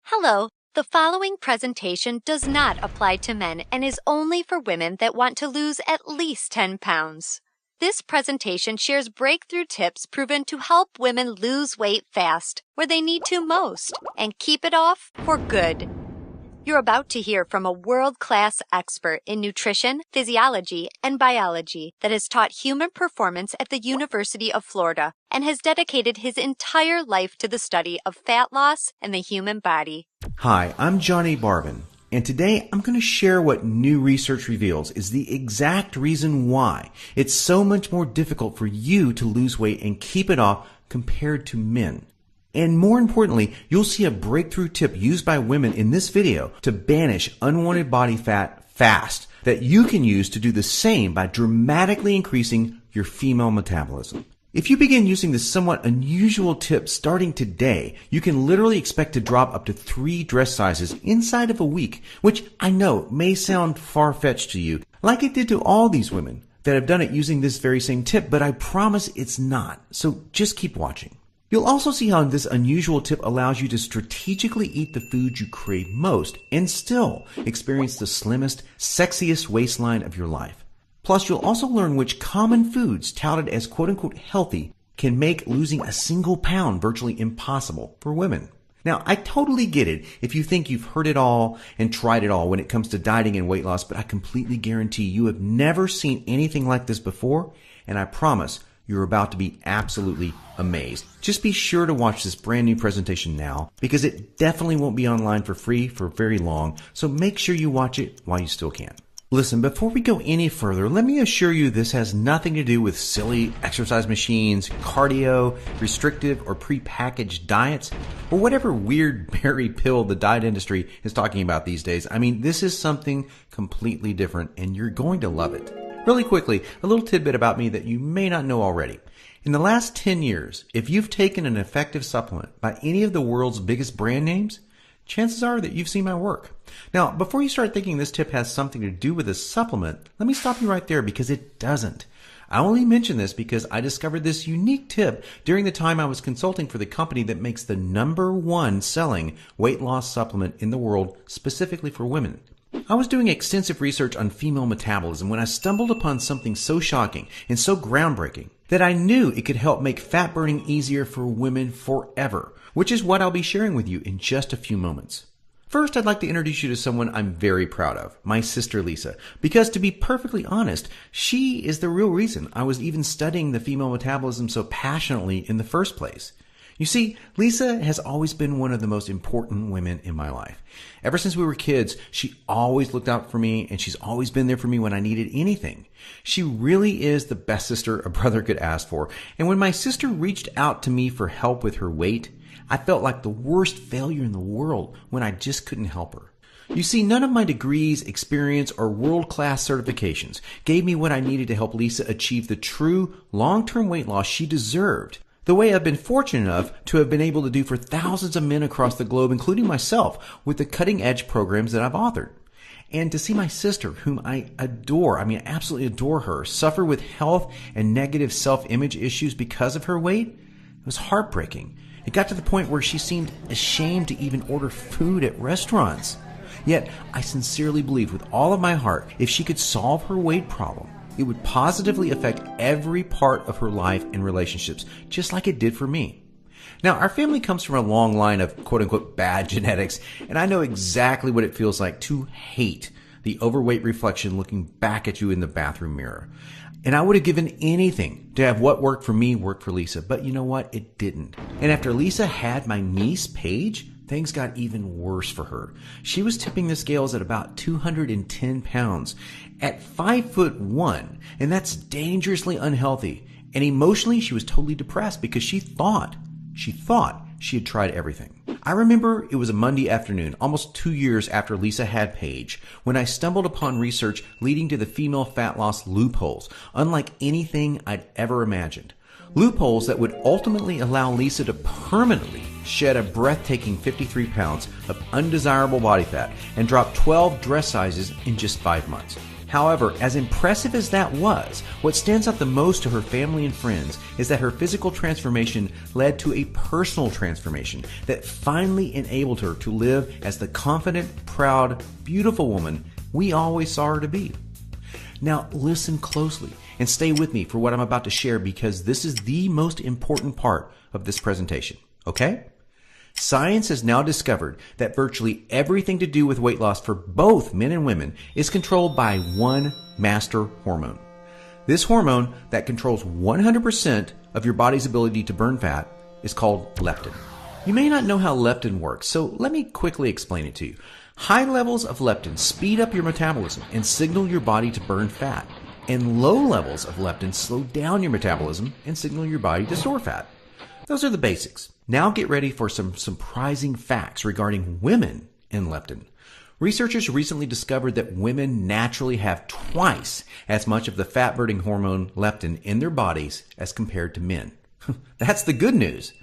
Hello, the following presentation does not apply to men and is only for women that want to lose at least 10 pounds. This presentation shares breakthrough tips proven to help women lose weight fast, where they need to most, and keep it off for good. You're about to hear from a world-class expert in nutrition, physiology, and biology that has taught human performance at the University of Florida and has dedicated his entire life to the study of fat loss and the human body. Hi, I'm Johnny Barbin, and today I'm going to share what new research reveals is the exact reason why it's so much more difficult for you to lose weight and keep it off compared to men. And more importantly, you'll see a breakthrough tip used by women in this video to banish unwanted body fat fast that you can use to do the same by dramatically increasing your female metabolism. If you begin using this somewhat unusual tip starting today, you can literally expect to drop up to 3 dress sizes inside of a week, which I know may sound far-fetched to you, like it did to all these women that have done it using this very same tip, but I promise it's not. So just keep watching. You'll also see how this unusual tip allows you to strategically eat the foods you crave most and still experience the slimmest, sexiest waistline of your life. Plus, you'll also learn which common foods touted as quote-unquote healthy can make losing a single pound virtually impossible for women. Now, I totally get it if you think you've heard it all and tried it all when it comes to dieting and weight loss, but I completely guarantee you have never seen anything like this before, and I promise you're about to be absolutely amazed. Just be sure to watch this brand new presentation now because it definitely won't be online for free for very long, so make sure you watch it while you still can. Listen, before we go any further, let me assure you this has nothing to do with silly exercise machines, cardio, restrictive or pre-packaged diets, or whatever weird berry pill the diet industry is talking about these days. I mean, this is something completely different and you're going to love it. Really quickly, a little tidbit about me that you may not know already. In the last 10 years, if you've taken an effective supplement by any of the world's biggest brand names, chances are that you've seen my work. Now, before you start thinking this tip has something to do with a supplement, let me stop you right there because it doesn't. I only mention this because I discovered this unique tip during the time I was consulting for the company that makes the #1 selling weight loss supplement in the world specifically for women. I was doing extensive research on female metabolism when I stumbled upon something so shocking and so groundbreaking that I knew it could help make fat burning easier for women forever, which is what I'll be sharing with you in just a few moments. First, I'd like to introduce you to someone I'm very proud of, my sister Lisa, because to be perfectly honest, she is the real reason I was even studying the female metabolism so passionately in the first place. You see, Lisa has always been one of the most important women in my life. Ever since we were kids, she always looked out for me and she's always been there for me when I needed anything. She really is the best sister a brother could ask for. And when my sister reached out to me for help with her weight, I felt like the worst failure in the world when I just couldn't help her. You see, none of my degrees, experience, or world-class certifications gave me what I needed to help Lisa achieve the true long-term weight loss she deserved, the way I've been fortunate enough to have been able to do for thousands of men across the globe, including myself, with the cutting-edge programs that I've authored. And to see my sister, whom I adore, I absolutely adore her, suffer with health and negative self-image issues because of her weight, it was heartbreaking. It got to the point where she seemed ashamed to even order food at restaurants. Yet, I sincerely believe with all of my heart, if she could solve her weight problem, it would positively affect every part of her life and relationships, just like it did for me. Now, our family comes from a long line of quote-unquote bad genetics, and I know exactly what it feels like to hate the overweight reflection looking back at you in the bathroom mirror. And I would have given anything to have what worked for me work for Lisa, but you know what? It didn't. And after Lisa had my niece, Paige, things got even worse for her. She was tipping the scales at about 210 pounds at 5'1", and that's dangerously unhealthy. And emotionally, she was totally depressed because she thought she had tried everything. I remember it was a Monday afternoon, almost 2 years after Lisa had Paige, when I stumbled upon research leading to the female fat loss loopholes, unlike anything I'd ever imagined. Loopholes that would ultimately allow Lisa to permanently shed a breathtaking 53 pounds of undesirable body fat and drop 12 dress sizes in just 5 months. However, as impressive as that was, what stands out the most to her family and friends is that her physical transformation led to a personal transformation that finally enabled her to live as the confident, proud, beautiful woman we always saw her to be. Now listen closely and stay with me for what I'm about to share, because this is the most important part of this presentation, okay? Science has now discovered that virtually everything to do with weight loss for both men and women is controlled by one master hormone. This hormone that controls 100% of your body's ability to burn fat is called leptin. You may not know how leptin works, so let me quickly explain it to you. High levels of leptin speed up your metabolism and signal your body to burn fat, and low levels of leptin slow down your metabolism and signal your body to store fat. Those are the basics. Now get ready for some surprising facts regarding women and leptin. Researchers recently discovered that women naturally have twice as much of the fat-burning hormone leptin in their bodies as compared to men. That's the good news.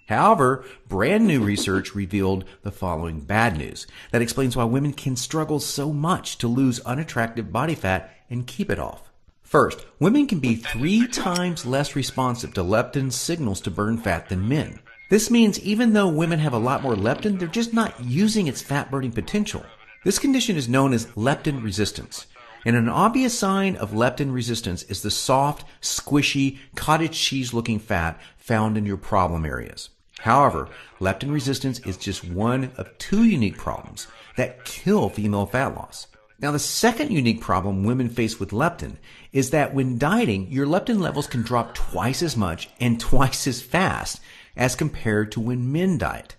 However, brand new research revealed the following bad news that explains why women can struggle so much to lose unattractive body fat and keep it off. First, women can be 3 times less responsive to leptin signals to burn fat than men. This means even though women have a lot more leptin, they're just not using its fat-burning potential. This condition is known as leptin resistance. And an obvious sign of leptin resistance is the soft, squishy, cottage cheese-looking fat found in your problem areas. However, leptin resistance is just one of 2 unique problems that kill female fat loss. Now, the second unique problem women face with leptin is that when dieting, your leptin levels can drop twice as much and twice as fast as compared to when men diet.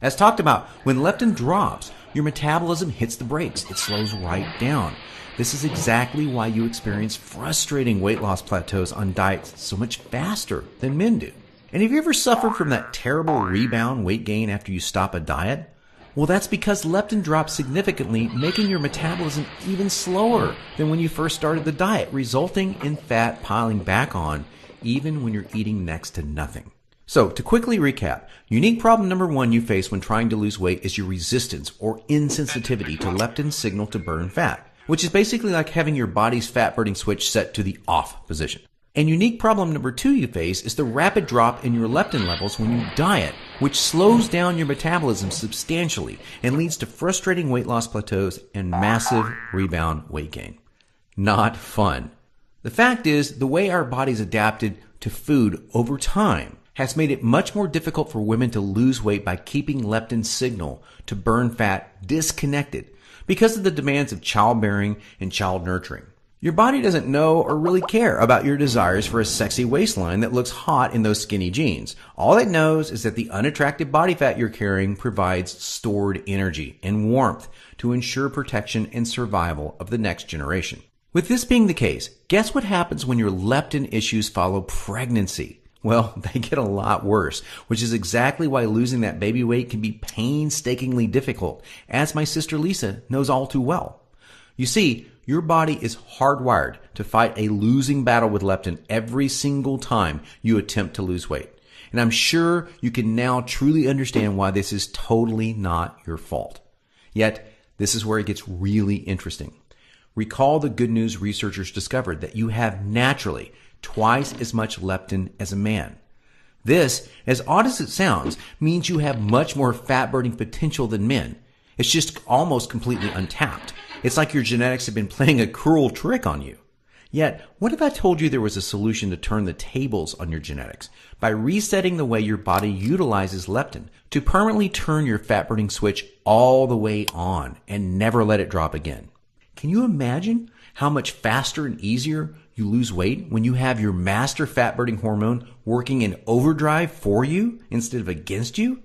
As talked about, when leptin drops, your metabolism hits the brakes. It slows right down. This is exactly why you experience frustrating weight loss plateaus on diets so much faster than men do. And have you ever suffered from that terrible rebound weight gain after you stop a diet? Well, that's because leptin drops significantly, making your metabolism even slower than when you first started the diet, resulting in fat piling back on even when you're eating next to nothing. So, to quickly recap, unique problem number 1 you face when trying to lose weight is your resistance or insensitivity to leptin's signal to burn fat, which is basically like having your body's fat-burning switch set to the off position. And unique problem number 2 you face is the rapid drop in your leptin levels when you diet, which slows down your metabolism substantially and leads to frustrating weight loss plateaus and massive rebound weight gain. Not fun. The fact is, the way our bodies adapted to food over time has made it much more difficult for women to lose weight by keeping leptin's signal to burn fat disconnected because of the demands of childbearing and child nurturing. Your body doesn't know or really care about your desires for a sexy waistline that looks hot in those skinny jeans. All it knows is that the unattractive body fat you're carrying provides stored energy and warmth to ensure protection and survival of the next generation. With this being the case, guess what happens when your leptin issues follow pregnancy? Well, they get a lot worse, which is exactly why losing that baby weight can be painstakingly difficult, as my sister Lisa knows all too well. You see, your body is hardwired to fight a losing battle with leptin every single time you attempt to lose weight. And I'm sure you can now truly understand why this is totally not your fault. Yet, this is where it gets really interesting. Recall the good news researchers discovered that you have naturally twice as much leptin as a man. This, as odd as it sounds, means you have much more fat-burning potential than men. It's just almost completely untapped. It's like your genetics have been playing a cruel trick on you. Yet, what if I told you there was a solution to turn the tables on your genetics by resetting the way your body utilizes leptin to permanently turn your fat-burning switch all the way on and never let it drop again? Can you imagine how much faster and easier you lose weight when you have your master fat-burning hormone working in overdrive for you instead of against you?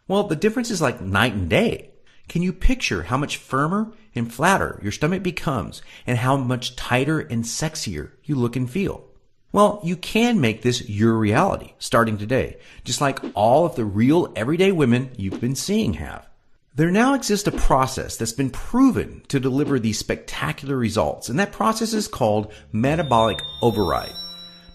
Well, the difference is like night and day. Can you picture how much firmer and flatter your stomach becomes and how much tighter and sexier you look and feel? Well, you can make this your reality starting today, just like all of the real everyday women you've been seeing have. There now exists a process that's been proven to deliver these spectacular results, and that process is called metabolic override.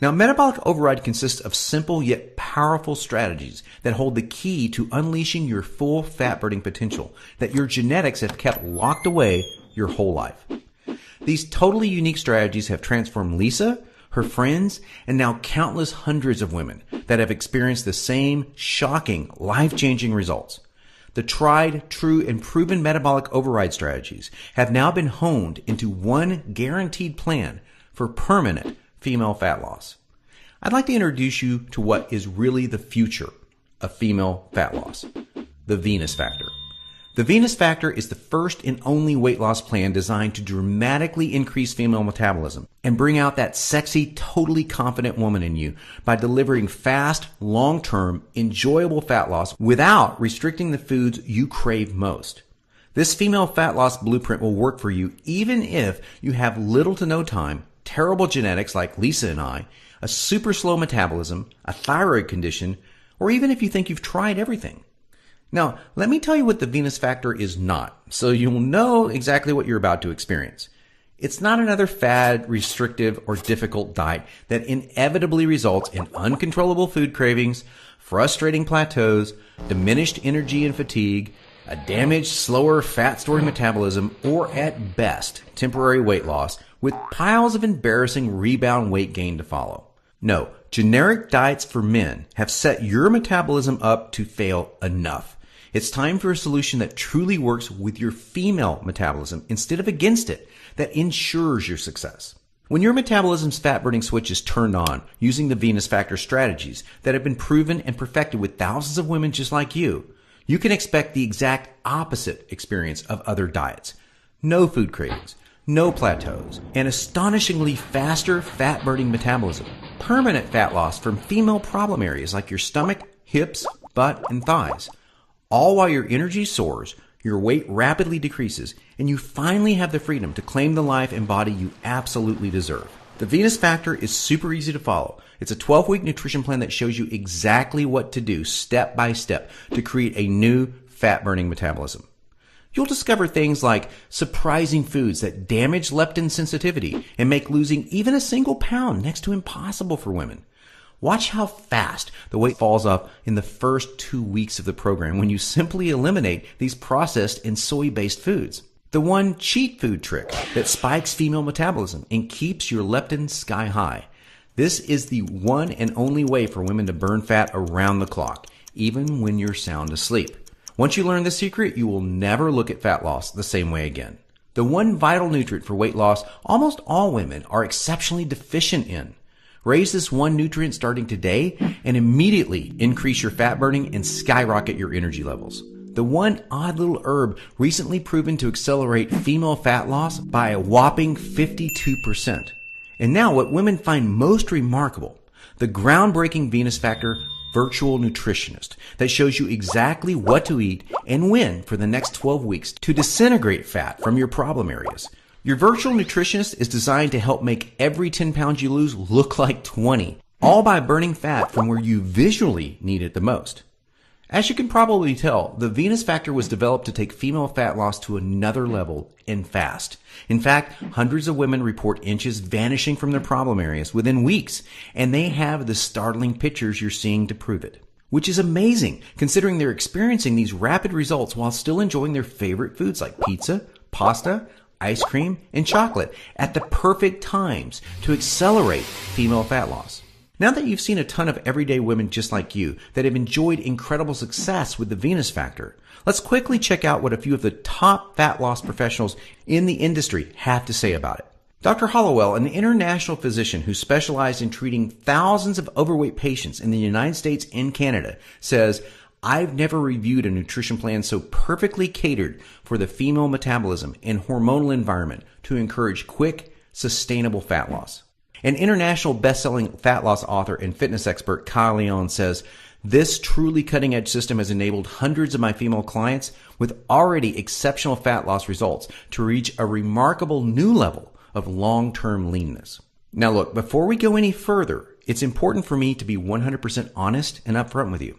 Now, metabolic override consists of simple yet powerful strategies that hold the key to unleashing your full fat-burning potential that your genetics have kept locked away your whole life. These totally unique strategies have transformed Lisa, her friends, and now countless hundreds of women that have experienced the same shocking, life-changing results. The tried, true, and proven metabolic override strategies have now been honed into one guaranteed plan for permanent female fat loss. I'd like to introduce you to what is really the future of female fat loss, the Venus Factor. The Venus Factor is the first and only weight loss plan designed to dramatically increase female metabolism and bring out that sexy, totally confident woman in you by delivering fast, long-term, enjoyable fat loss without restricting the foods you crave most. This female fat loss blueprint will work for you even if you have little to no time, terrible genetics like Lisa and I, a super slow metabolism, a thyroid condition, or even if you think you've tried everything. Now, let me tell you what the Venus Factor is not, so you'll know exactly what you're about to experience. It's not another fad, restrictive, or difficult diet that inevitably results in uncontrollable food cravings, frustrating plateaus, diminished energy and fatigue, a damaged, slower, fat-storing metabolism, or at best, temporary weight loss, with piles of embarrassing rebound weight gain to follow. No, generic diets for men have set your metabolism up to fail enough. It's time for a solution that truly works with your female metabolism instead of against it, that ensures your success. When your metabolism's fat-burning switch is turned on using the Venus Factor strategies that have been proven and perfected with thousands of women just like you can expect the exact opposite experience of other diets. No food cravings, no plateaus, and astonishingly faster fat-burning metabolism. Permanent fat loss from female problem areas like your stomach, hips, butt, and thighs. All while your energy soars, your weight rapidly decreases, and you finally have the freedom to claim the life and body you absolutely deserve. The Venus Factor is super easy to follow. It's a 12-week nutrition plan that shows you exactly what to do step by step to create a new fat-burning metabolism. You'll discover things like surprising foods that damage leptin sensitivity and make losing even a single pound next to impossible for women. Watch how fast the weight falls off in the first 2 weeks of the program when you simply eliminate these processed and soy-based foods. The one cheat food trick that spikes female metabolism and keeps your leptin sky high. This is the one and only way for women to burn fat around the clock, even when you're sound asleep. Once you learn the secret, you will never look at fat loss the same way again. The one vital nutrient for weight loss almost all women are exceptionally deficient in. Raise this one nutrient starting today and immediately increase your fat burning and skyrocket your energy levels. The one odd little herb recently proven to accelerate female fat loss by a whopping 52%. And now what women find most remarkable, the groundbreaking Venus Factor virtual nutritionist that shows you exactly what to eat and when for the next 12 weeks to disintegrate fat from your problem areas. Your virtual nutritionist is designed to help make every 10 pounds you lose look like 20, all by burning fat from where you visually need it the most. As you can probably tell, the Venus Factor was developed to take female fat loss to another level and fast. In fact, hundreds of women report inches vanishing from their problem areas within weeks, and they have the startling pictures you're seeing to prove it. Which is amazing, considering they're experiencing these rapid results while still enjoying their favorite foods like pizza, pasta, ice cream, and chocolate at the perfect times to accelerate female fat loss. Now that you've seen a ton of everyday women just like you that have enjoyed incredible success with the Venus Factor, let's quickly check out what a few of the top fat loss professionals in the industry have to say about it. Dr. Hollowell, an international physician who specialized in treating thousands of overweight patients in the United States and Canada, says, "I've never reviewed a nutrition plan so perfectly catered for the female metabolism and hormonal environment to encourage quick, sustainable fat loss." An international best-selling fat loss author and fitness expert, Kyle Leon, says, "This truly cutting-edge system has enabled hundreds of my female clients with already exceptional fat loss results to reach a remarkable new level of long-term leanness." Now look, before we go any further, it's important for me to be 100% honest and upfront with you.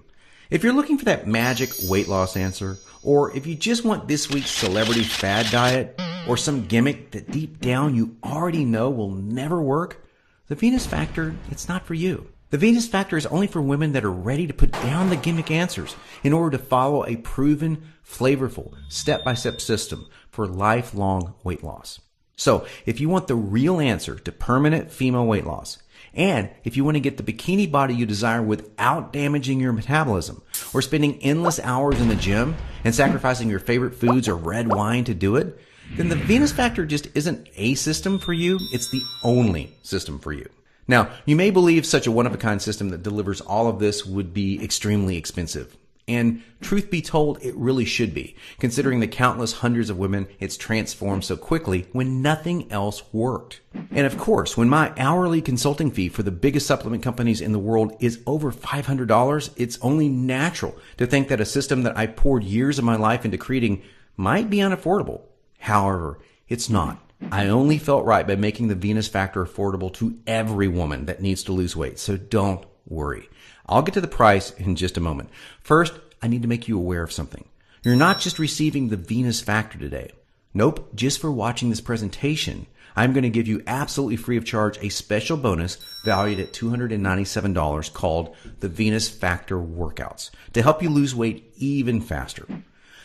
If you're looking for that magic weight loss answer, or if you just want this week's celebrity fad diet, or some gimmick that deep down you already know will never work, the Venus Factor, it's not for you. The Venus Factor is only for women that are ready to put down the gimmick answers in order to follow a proven, flavorful, step-by-step system for lifelong weight loss. So if you want the real answer to permanent female weight loss, and if you want to get the bikini body you desire without damaging your metabolism or spending endless hours in the gym and sacrificing your favorite foods or red wine to do it, then the Venus Factor just isn't a system for you. It's the only system for you. Now, you may believe such a one-of-a-kind system that delivers all of this would be extremely expensive. And truth be told, it really should be, considering the countless hundreds of women it's transformed so quickly when nothing else worked. And of course, when my hourly consulting fee for the biggest supplement companies in the world is over $500, it's only natural to think that a system that I poured years of my life into creating might be unaffordable. However, it's not. I only felt right by making the Venus Factor affordable to every woman that needs to lose weight, so don't worry. I'll get to the price in just a moment. First, I need to make you aware of something. You're not just receiving the Venus Factor today. Nope, just for watching this presentation, I'm going to give you absolutely free of charge a special bonus valued at $297 called the Venus Factor Workouts to help you lose weight even faster.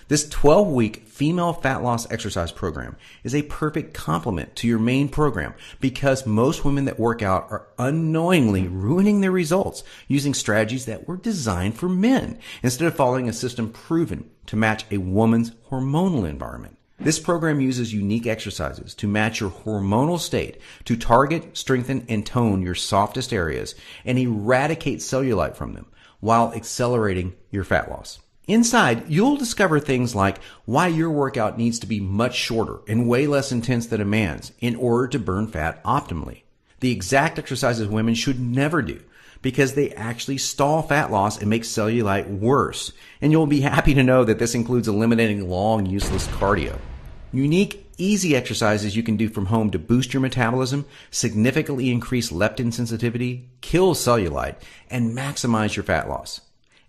This 12-week female fat loss exercise program is a perfect complement to your main program because most women that work out are unknowingly ruining their results using strategies that were designed for men instead of following a system proven to match a woman's hormonal environment. This program uses unique exercises to match your hormonal state to target, strengthen, and tone your softest areas and eradicate cellulite from them while accelerating your fat loss. Inside, you'll discover things like why your workout needs to be much shorter and way less intense than a man's in order to burn fat optimally. The exact exercises women should never do because they actually stall fat loss and make cellulite worse. And you'll be happy to know that this includes eliminating long, useless cardio. Unique, easy exercises you can do from home to boost your metabolism, significantly increase leptin sensitivity, kill cellulite, and maximize your fat loss.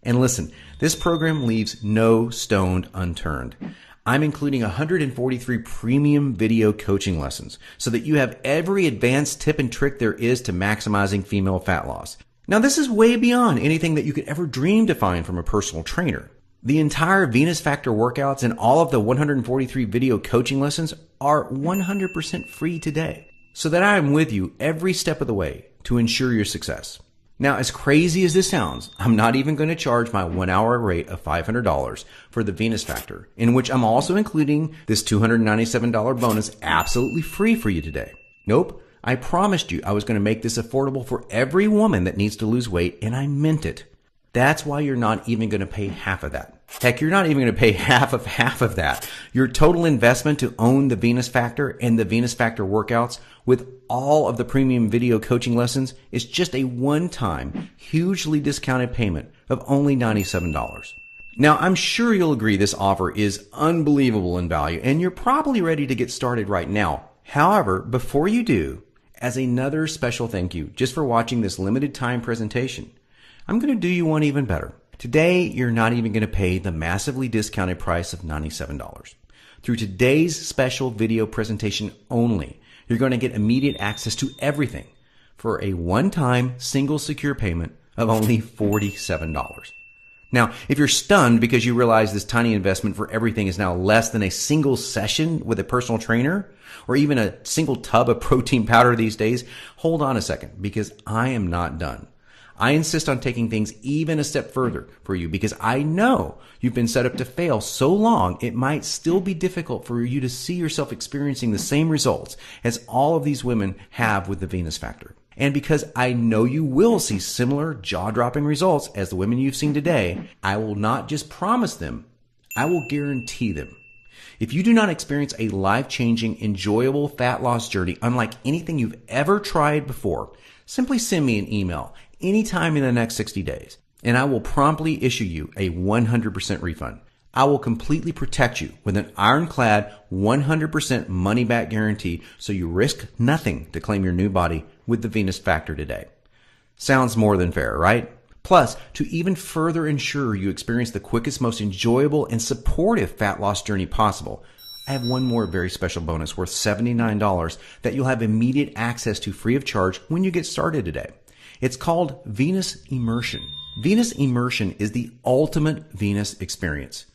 And listen, this program leaves no stone unturned. I'm including 143 premium video coaching lessons so that you have every advanced tip and trick there is to maximizing female fat loss. Now, this is way beyond anything that you could ever dream to find from a personal trainer. The entire Venus Factor workouts and all of the 143 video coaching lessons are 100% free today so that I am with you every step of the way to ensure your success. Now, as crazy as this sounds, I'm not even going to charge my 1 hour rate of $500 for the Venus Factor, in which I'm also including this $297 bonus absolutely free for you today. Nope, I promised you I was going to make this affordable for every woman that needs to lose weight, and I meant it. That's why you're not even going to pay half of that. Heck, you're not even going to pay half of that. Your total investment to own the Venus Factor and the Venus Factor workouts with all of the premium video coaching lessons is just a one-time, hugely discounted payment of only $97. Now, I'm sure you'll agree this offer is unbelievable in value, and you're probably ready to get started right now. However, before you do, as another special thank you just for watching this limited time presentation, I'm going to do you one even better. Today, you're not even going to pay the massively discounted price of $97. Through today's special video presentation only, you're going to get immediate access to everything for a one-time single secure payment of only $47. Now, if you're stunned because you realize this tiny investment for everything is now less than a single session with a personal trainer or even a single tub of protein powder these days, hold on a second because I am not done. I insist on taking things even a step further for you because I know you've been set up to fail so long it might still be difficult for you to see yourself experiencing the same results as all of these women have with the Venus Factor. And because I know you will see similar jaw-dropping results as the women you've seen today, I will not just promise them, I will guarantee them. If you do not experience a life-changing, enjoyable fat loss journey unlike anything you've ever tried before, simply send me an email anytime in the next 60 days, and I will promptly issue you a 100% refund. I will completely protect you with an ironclad 100% money-back guarantee so you risk nothing to claim your new body with the Venus Factor today. Sounds more than fair, right? Plus, to even further ensure you experience the quickest, most enjoyable, and supportive fat loss journey possible, I have one more very special bonus worth $79 that you'll have immediate access to free of charge when you get started today. It's called Venus Immersion. Venus Immersion is the ultimate Venus experience.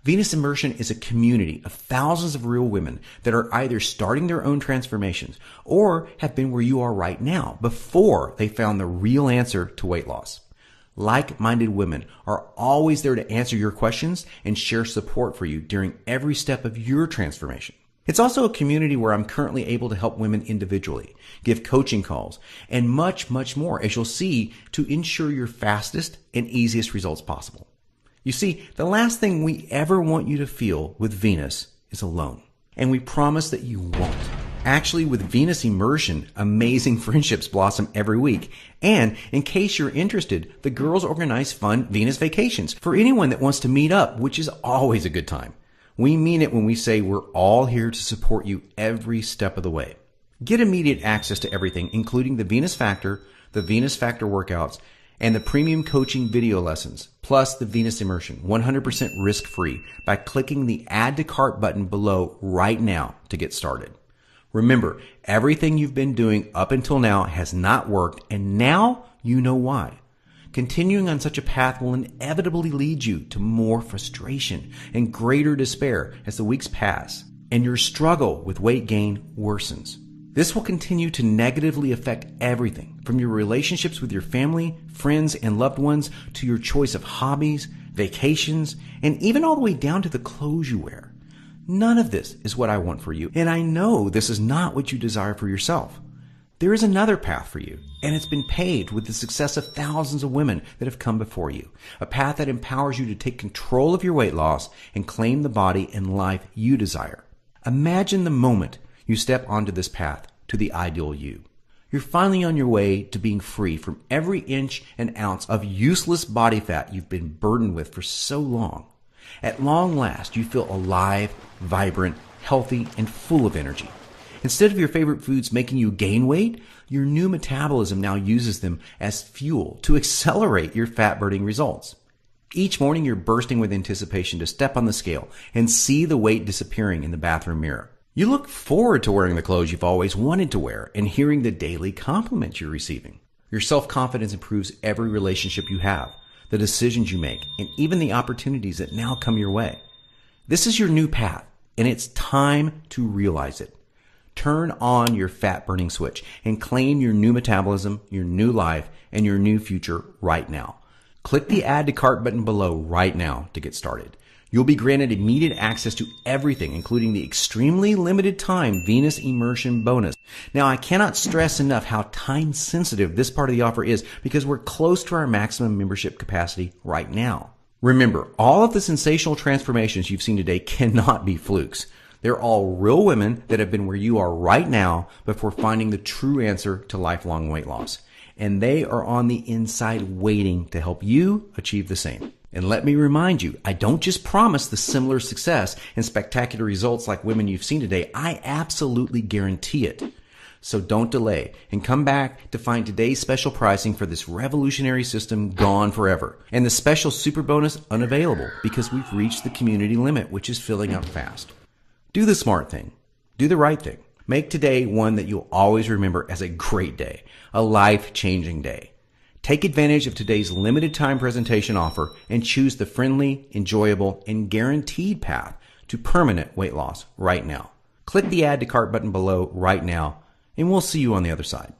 Venus Immersion is a community of thousands of real women that are either starting their own transformations or have been where you are right now before they found the real answer to weight loss. Like-minded women are always there to answer your questions and share support for you during every step of your transformation. It's also a community where I'm currently able to help women individually, give coaching calls, and much, much more, as you'll see, to ensure your fastest and easiest results possible. You see, the last thing we ever want you to feel with Venus is alone. And we promise that you won't. Actually, with Venus Immersion, amazing friendships blossom every week. And in case you're interested, the girls organize fun Venus vacations for anyone that wants to meet up, which is always a good time. We mean it when we say we're all here to support you every step of the way. Get immediate access to everything, including the Venus Factor workouts, and the premium coaching video lessons, plus the Venus Immersion, 100% risk-free, by clicking the Add to Cart button below right now to get started. Remember, everything you've been doing up until now has not worked, and now you know why. Continuing on such a path will inevitably lead you to more frustration and greater despair as the weeks pass, and your struggle with weight gain worsens. This will continue to negatively affect everything from your relationships with your family, friends, and loved ones to your choice of hobbies, vacations, and even all the way down to the clothes you wear. None of this is what I want for you, and I know this is not what you desire for yourself. There is another path for you, and it's been paved with the success of thousands of women that have come before you. A path that empowers you to take control of your weight loss and claim the body and life you desire. Imagine the moment you step onto this path to the ideal you. You're finally on your way to being free from every inch and ounce of useless body fat you've been burdened with for so long. At long last, you feel alive, vibrant, healthy, and full of energy. Instead of your favorite foods making you gain weight, your new metabolism now uses them as fuel to accelerate your fat-burning results. Each morning, you're bursting with anticipation to step on the scale and see the weight disappearing in the bathroom mirror. You look forward to wearing the clothes you've always wanted to wear and hearing the daily compliments you're receiving. Your self-confidence improves every relationship you have, the decisions you make, and even the opportunities that now come your way. This is your new path, and it's time to realize it. Turn on your fat-burning switch and claim your new metabolism, your new life, and your new future right now. Click the Add to Cart button below right now to get started. You'll be granted immediate access to everything, including the extremely limited time Venus Immersion bonus. Now, I cannot stress enough how time-sensitive this part of the offer is because we're close to our maximum membership capacity right now. Remember, all of the sensational transformations you've seen today cannot be flukes. They're all real women that have been where you are right now before finding the true answer to lifelong weight loss. And they are on the inside waiting to help you achieve the same. And let me remind you, I don't just promise the similar success and spectacular results like women you've seen today. I absolutely guarantee it. So don't delay and come back to find today's special pricing for this revolutionary system gone forever. And the special super bonus unavailable because we've reached the community limit, which is filling up fast. Do the smart thing. Do the right thing. Make today one that you'll always remember as a great day, a life-changing day. Take advantage of today's limited time presentation offer and choose the friendly, enjoyable, and guaranteed path to permanent weight loss right now. Click the Add to Cart button below right now, and we'll see you on the other side.